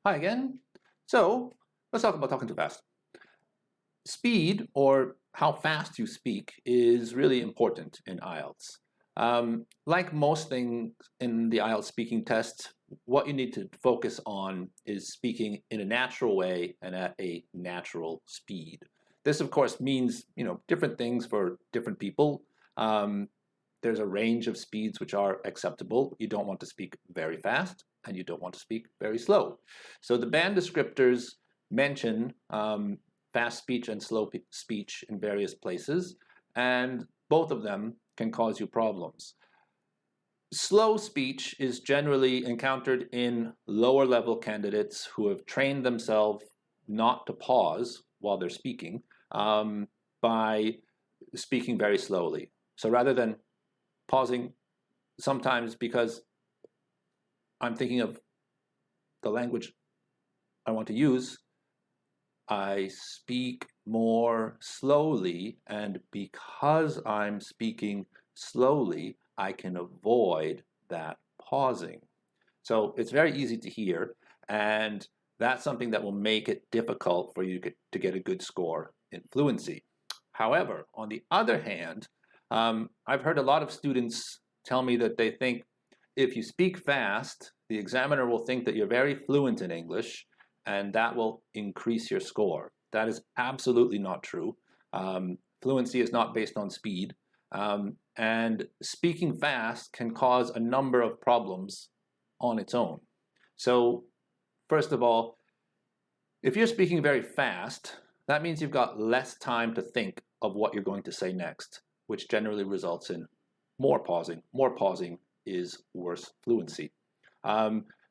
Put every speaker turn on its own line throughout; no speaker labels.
Hi again. So let's talk about talking too fast. Speed, or how fast you speak, is really important in IELTS. Like most things in the IELTS speaking test, what you need to focus on is speaking in a natural way and at a natural speed. This, of course, means different things for different people. There's a range of speeds which are acceptable. You don't want to speak very fast, and you don't want to speak very slow. So the band descriptors mention fast speech and slow speech in various places, and both of them can cause you problems. Slow speech is generally encountered in lower level candidates who have trained themselves not to pause while they're speaking by speaking very slowly. So rather than pausing sometimes because I'm thinking of the language I want to use, I speak more slowly, and because I'm speaking slowly, I can avoid that pausing. So it's very easy to hear, and that's something that will make it difficult for you to get a good score in fluency. However, on the other hand, I've heard a lot of students tell me that they think if you speak fast, the examiner will think that you're very fluent in English, and that will increase your score. That is absolutely not true. Fluency is not based on speed, and speaking fast can cause a number of problems on its own. So, first of all, if you're speaking very fast, that means you've got less time to think of what you're going to say next, which generally results in more pausing. More pausing is worse fluency.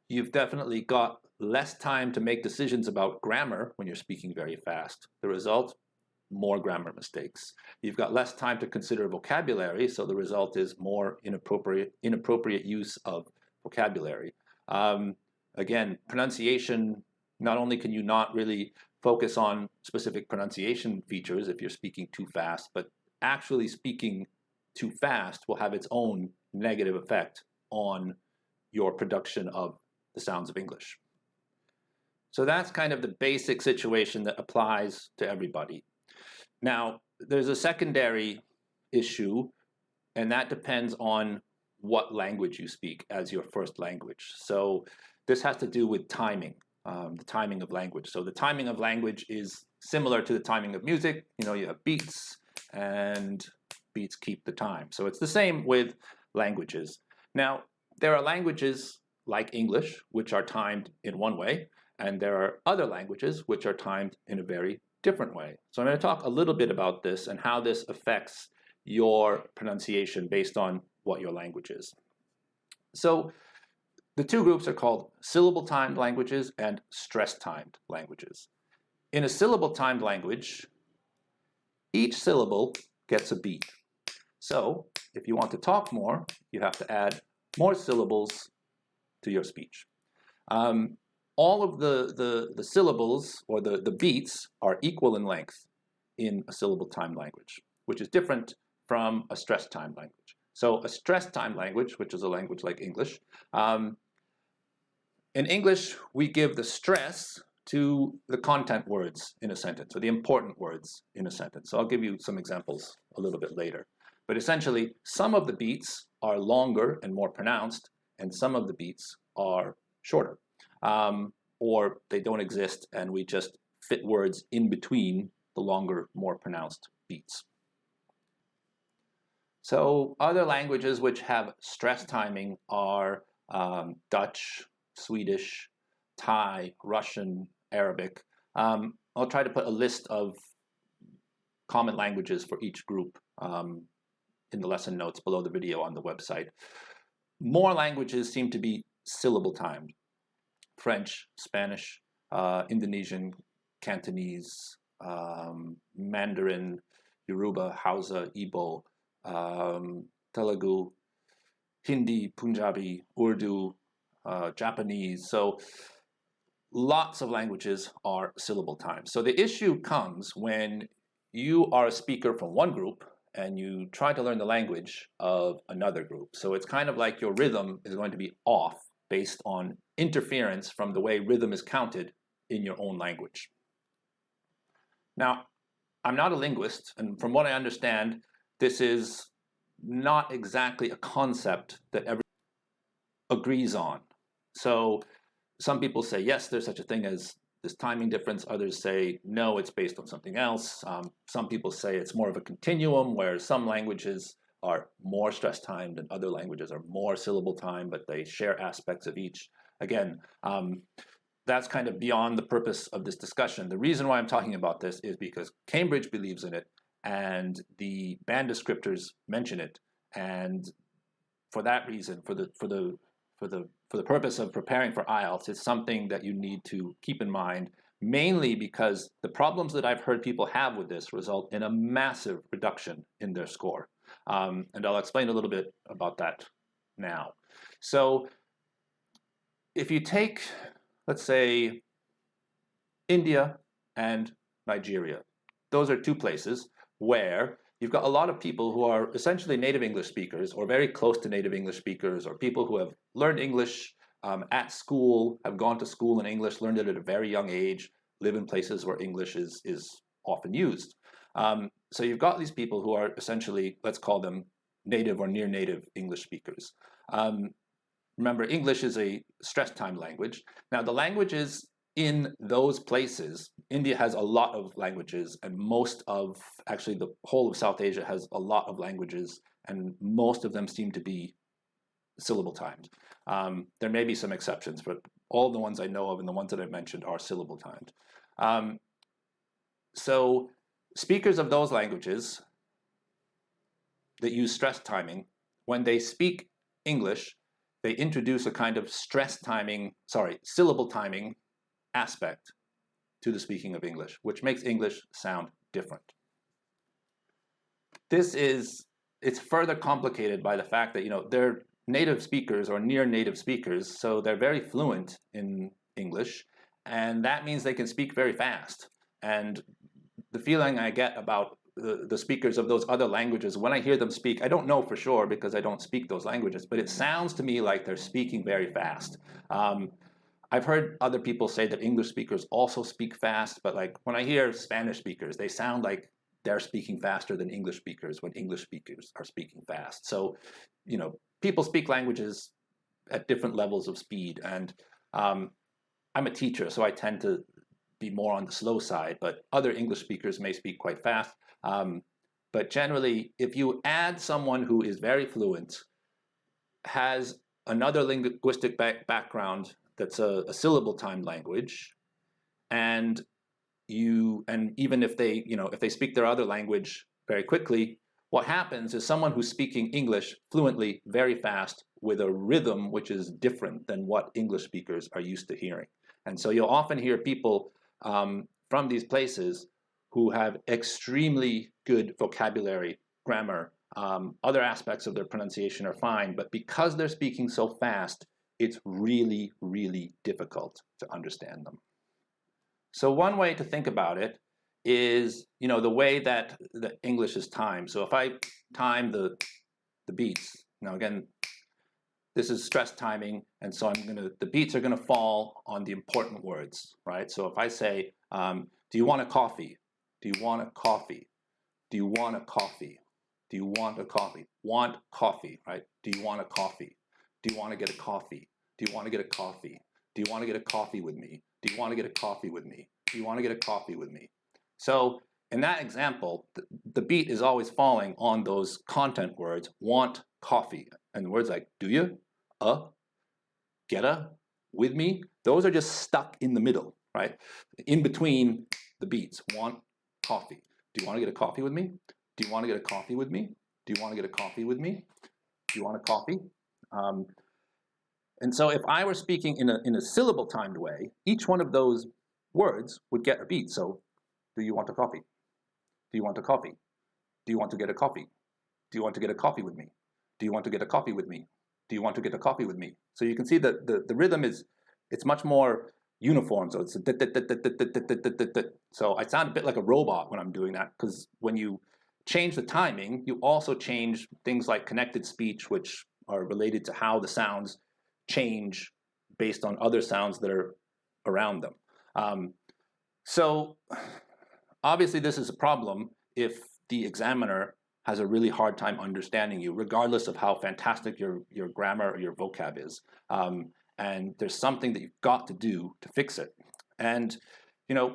You've definitely got less time to make decisions about grammar when you're speaking very fast. The result, more grammar mistakes. You've got less time to consider vocabulary, so the result is more inappropriate use of vocabulary. Again, pronunciation, not only can you not really focus on specific pronunciation features if you're speaking too fast, but actually speaking too fast will have its own negative effect on your production of the sounds of English. So that's kind of the basic situation that applies to everybody. Now, there's a secondary issue, and that depends on what language you speak as your first language. So this has to do with timing, the timing of language. So the timing of language is similar to the timing of music. You have beats, and beats keep the time. So it's the same with languages. Now, there are languages like English, which are timed in one way, and there are other languages which are timed in a very different way. So I'm going to talk a little bit about this and how this affects your pronunciation based on what your language is. So the two groups are called syllable-timed languages and stress-timed languages. In a syllable-timed language, each syllable gets a beat. So if you want to talk more, you have to add more syllables to your speech. All of the syllables or the beats are equal in length in a syllable-timed language, which is different from a stress-timed language. So a stress-timed language, which is a language like English, in English, we give the stress to the content words in a sentence, or the important words in a sentence. So I'll give you some examples a little bit later. But essentially, some of the beats are longer and more pronounced, and some of the beats are shorter. Or they don't exist, and we just fit words in between the longer, more pronounced beats. So other languages which have stress timing are Dutch, Swedish, Thai, Russian, Arabic. I'll try to put a list of common languages for each group in the lesson notes below the video on the website. More languages seem to be syllable timed. French, Spanish, Indonesian, Cantonese, Mandarin, Yoruba, Hausa, Igbo, Telugu, Hindi, Punjabi, Urdu, Japanese. So lots of languages are syllable timed. So the issue comes when you are a speaker from one group and you try to learn the language of another group. So it's kind of like your rhythm is going to be off based on interference from the way rhythm is counted in your own language. Now, I'm not a linguist, and from what I understand, this is not exactly a concept that everyone agrees on. So some people say, yes, there's such a thing as this timing difference. Others say, no, it's based on something else. Some people say it's more of a continuum where some languages are more stress timed and other languages are more syllable timed, but they share aspects of each. Again, that's kind of beyond the purpose of this discussion. The reason why I'm talking about this is because Cambridge believes in it and the band descriptors mention it. And for that reason, for the purpose of preparing for IELTS, it's something that you need to keep in mind, mainly because the problems that I've heard people have with this result in a massive reduction in their score. And I'll explain a little bit about that now. So if you take, let's say, India and Nigeria, those are two places where you've got a lot of people who are essentially native English speakers or very close to native English speakers, or people who have learned English at school, have gone to school in English, learned it at a very young age, live in places where English is often used. So you've got these people who are essentially, let's call them native or near native English speakers. Remember, English is a stress time language. Now, the languages in those places, India has a lot of languages, and most of, actually the whole of South Asia has a lot of languages, and most of them seem to be syllable timed. There may be some exceptions, but all the ones I know of and the ones that I mentioned are syllable timed. So speakers of those languages that use stress timing, when they speak English, they introduce a kind of syllable timing aspect to the speaking of English, which makes English sound different. It's further complicated by the fact that, they're native speakers or near native speakers, so they're very fluent in English, and that means they can speak very fast. And the feeling I get about the speakers of those other languages, when I hear them speak, I don't know for sure because I don't speak those languages, but it sounds to me like they're speaking very fast. I've heard other people say that English speakers also speak fast, but like when I hear Spanish speakers, they sound like they're speaking faster than English speakers when English speakers are speaking fast. So, people speak languages at different levels of speed, and I'm a teacher, so I tend to be more on the slow side, but other English speakers may speak quite fast. But generally, if you add someone who is very fluent, has another linguistic background that's a syllable timed language, and even if they speak their other language very quickly, what happens is someone who's speaking English fluently very fast with a rhythm which is different than what English speakers are used to hearing. And so you'll often hear people from these places who have extremely good vocabulary, grammar, other aspects of their pronunciation are fine, but because they're speaking so fast, it's really, really difficult to understand them. So one way to think about it is, the way that the English is timed. So if I time the beats, now again, this is stress timing, and so the beats are gonna fall on the important words, right? So if I say, do you want a coffee? Do you want a coffee? Do you want a coffee? Do you want a coffee? Want coffee, right? Do you want a coffee? Do you want to get a coffee? Do you want to get a coffee? Do you want to get a coffee with me? Do you want to get a coffee with me? Do you want to get a coffee with me? So in that example, the beat is always falling on those content words, want coffee. And words like do you, get a, with me, those are just stuck in the middle, right? In between the beats, want coffee. Do you want to get a coffee with me? Do you want to get a coffee with me? Do you want to get a coffee with me? Do you want a coffee? And so if I were speaking in a syllable timed way, each one of those words would get a beat. So, do you want a coffee? Do you want a coffee? Do you want to get a coffee? Do you want to get a coffee with me? Do you want to get a coffee with me? Do you want to get a coffee with me? So you can see that the rhythm it's much more uniform. So it's so I sound a bit like a robot when I'm doing that, because when you change the timing, you also change things like connected speech, which are related to how the sounds change based on other sounds that are around them. So obviously this is a problem if the examiner has a really hard time understanding you, regardless of how fantastic your grammar or your vocab is. And there's something that you've got to do to fix it. And, you know,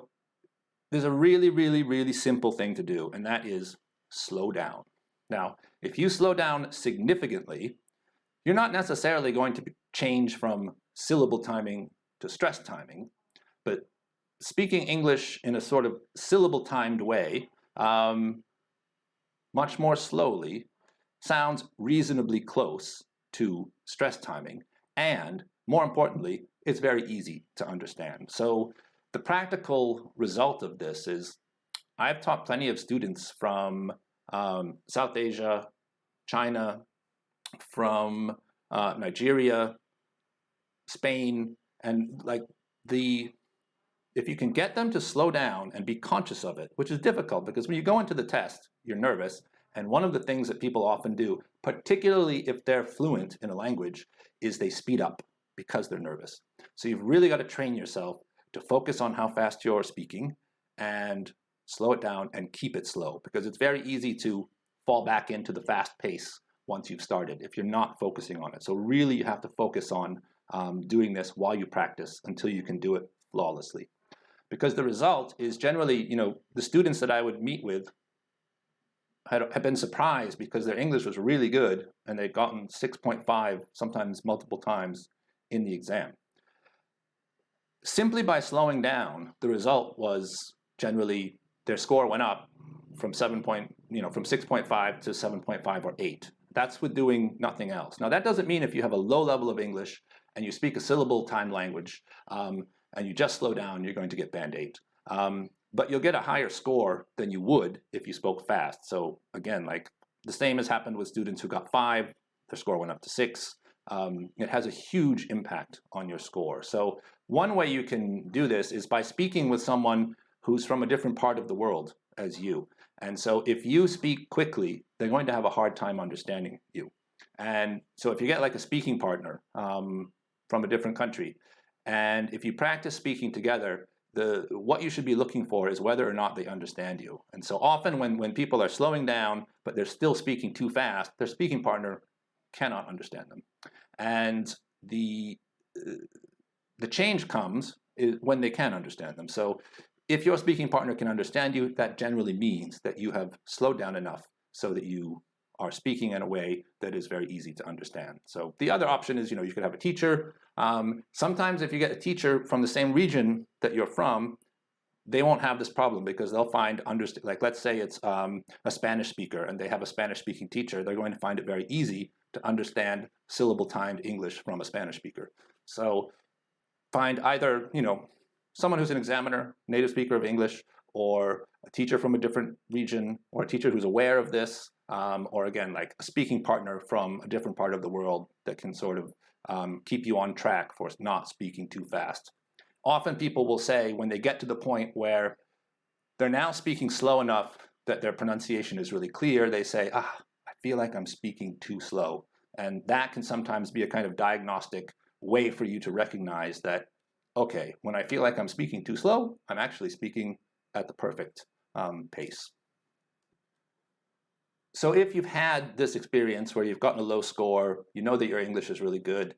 there's a really, really, really simple thing to do, and that is slow down. Now, if you slow down significantly, you're not necessarily going to change from syllable timing to stress timing, but speaking English in a sort of syllable timed way, much more slowly, sounds reasonably close to stress timing, and more importantly, it's very easy to understand. So the practical result of this is I've taught plenty of students from South Asia, China, from Nigeria, Spain, and if you can get them to slow down and be conscious of it, which is difficult because when you go into the test, you're nervous. And one of the things that people often do, particularly if they're fluent in a language, is they speed up because they're nervous. So you've really got to train yourself to focus on how fast you're speaking and slow it down and keep it slow, because it's very easy to fall back into the fast pace once you've started if you're not focusing on it. So really you have to focus on doing this while you practice until you can do it flawlessly. Because the result is generally, the students that I would meet with had been surprised because their English was really good and they'd gotten 6.5, sometimes multiple times in the exam. Simply by slowing down, the result was generally their score went up from 6.5 to 7.5 or 8. That's with doing nothing else. Now that doesn't mean if you have a low level of English and you speak a syllable time language and you just slow down, you're going to get band 8. But you'll get a higher score than you would if you spoke fast. So again, the same has happened with students who got 5, their score went up to 6. It has a huge impact on your score. So one way you can do this is by speaking with someone who's from a different part of the world as you. And so if you speak quickly, they're going to have a hard time understanding you. And so if you get a speaking partner from a different country, and if you practice speaking together, what you should be looking for is whether or not they understand you. And so often when people are slowing down, but they're still speaking too fast, their speaking partner cannot understand them. And the change comes when they can understand them. So if your speaking partner can understand you, that generally means that you have slowed down enough so that you are speaking in a way that is very easy to understand. So the other option is, you could have a teacher. Sometimes if you get a teacher from the same region that you're from, they won't have this problem because they'll find, let's say it's a Spanish speaker and they have a Spanish speaking teacher, they're going to find it very easy to understand syllable timed English from a Spanish speaker. So find either, someone who's an examiner, native speaker of English, or a teacher from a different region, or a teacher who's aware of this, or again, a speaking partner from a different part of the world that can sort of keep you on track for not speaking too fast. Often people will say when they get to the point where they're now speaking slow enough that their pronunciation is really clear, they say, I feel like I'm speaking too slow. And that can sometimes be a kind of diagnostic way for you to recognize that, okay, when I feel like I'm speaking too slow, I'm actually speaking at the perfect pace. So if you've had this experience where you've gotten a low score, you know that your English is really good,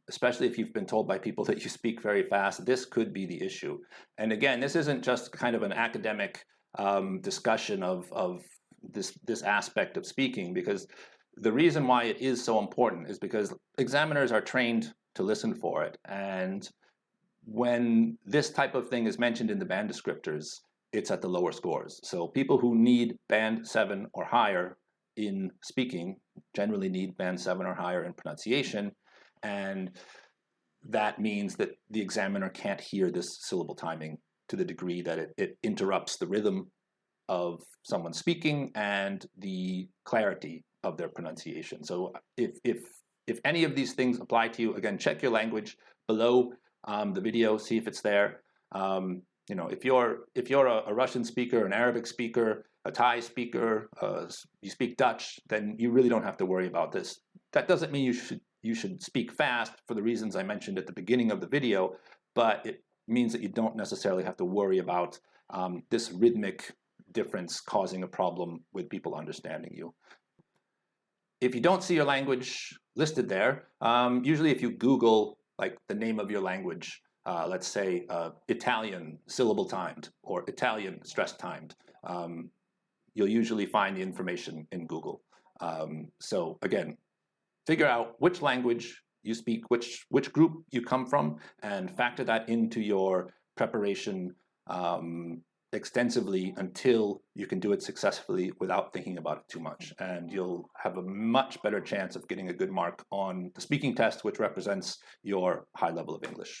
especially if you've been told by people that you speak very fast, this could be the issue. And again, this isn't just kind of an academic discussion of this aspect of speaking, because the reason why it is so important is because examiners are trained to listen for it. And when this type of thing is mentioned in the band descriptors, it's at the lower scores. So people who need band 7 or higher in speaking generally need band 7 or higher in pronunciation. And that means that the examiner can't hear this syllable timing to the degree that it interrupts the rhythm of someone speaking and the clarity of their pronunciation. So if any of these things apply to you, again, check your language below the video, see if it's there. If you're a Russian speaker, an Arabic speaker, a Thai speaker, you speak Dutch, then you really don't have to worry about this. That doesn't mean you should you should speak fast for the reasons I mentioned at the beginning of the video, but it means that you don't necessarily have to worry about this rhythmic difference causing a problem with people understanding you. If you don't see your language listed there, usually if you Google like the name of your language, let's say Italian syllable timed or Italian stress timed, you'll usually find the information in Google. So again, figure out which language you speak, which group you come from, and factor that into your preparation extensively until you can do it successfully without thinking about it too much. And you'll have a much better chance of getting a good mark on the speaking test, which represents your high level of English.